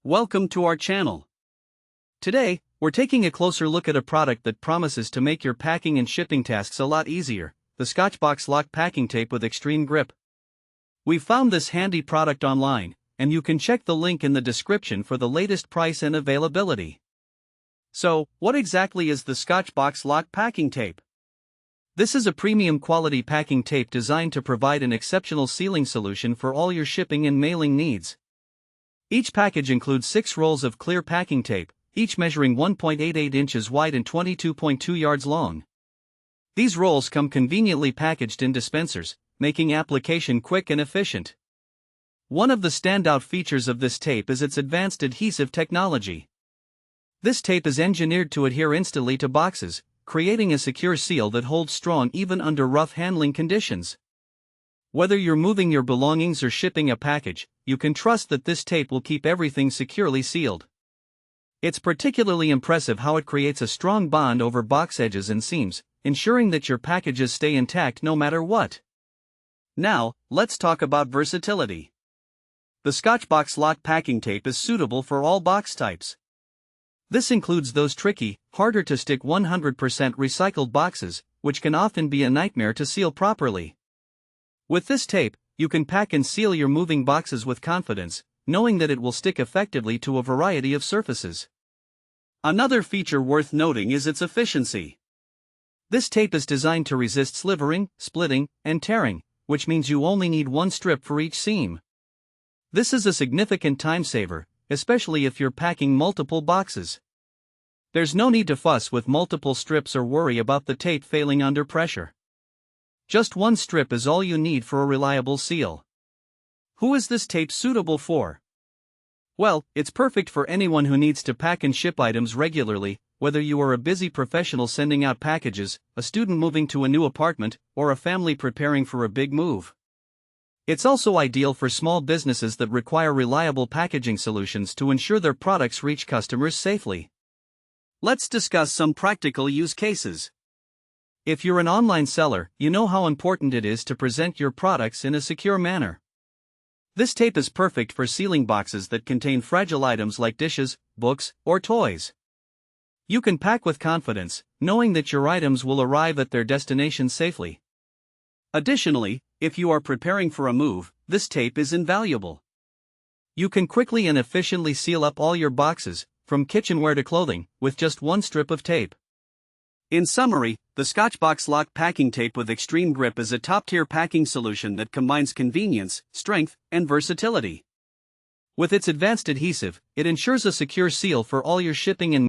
Welcome to our channel. Today, we're taking a closer look at a product that promises to make your packing and shipping tasks a lot easier, the Scotch Box Lock Packing Tape with Extreme Grip. We've found this handy product online, and you can check the link in the description for the latest price and availability. So, what exactly is the Scotch Box Lock Packing Tape? This is a premium quality packing tape designed to provide an exceptional sealing solution for all your shipping and mailing needs. Each package includes 6 rolls of clear packing tape, each measuring 1.88 inches wide and 22.2 yards long. These rolls come conveniently packaged in dispensers, making application quick and efficient. One of the standout features of this tape is its advanced adhesive technology. This tape is engineered to adhere instantly to boxes, creating a secure seal that holds strong even under rough handling conditions. Whether you're moving your belongings or shipping a package, you can trust that this tape will keep everything securely sealed. It's particularly impressive how it creates a strong bond over box edges and seams, ensuring that your packages stay intact no matter what. Now, let's talk about versatility. The Scotch Box Lock Packing Tape is suitable for all box types. This includes those tricky, harder to stick 100% recycled boxes, which can often be a nightmare to seal properly. With this tape, you can pack and seal your moving boxes with confidence, knowing that it will stick effectively to a variety of surfaces. Another feature worth noting is its efficiency. This tape is designed to resist slivering, splitting, and tearing, which means you only need one strip for each seam. This is a significant time saver, especially if you're packing multiple boxes. There's no need to fuss with multiple strips or worry about the tape failing under pressure. Just one strip is all you need for a reliable seal. Who is this tape suitable for? Well, it's perfect for anyone who needs to pack and ship items regularly, whether you are a busy professional sending out packages, a student moving to a new apartment, or a family preparing for a big move. It's also ideal for small businesses that require reliable packaging solutions to ensure their products reach customers safely. Let's discuss some practical use cases. If you're an online seller, you know how important it is to present your products in a secure manner. This tape is perfect for sealing boxes that contain fragile items like dishes, books, or toys. You can pack with confidence, knowing that your items will arrive at their destination safely. Additionally, if you are preparing for a move, this tape is invaluable. You can quickly and efficiently seal up all your boxes, from kitchenware to clothing, with just one strip of tape. In summary, the Scotch Box Lock Packing Tape with Extreme Grip is a top-tier packing solution that combines convenience, strength, and versatility. With its advanced adhesive, it ensures a secure seal for all your shipping and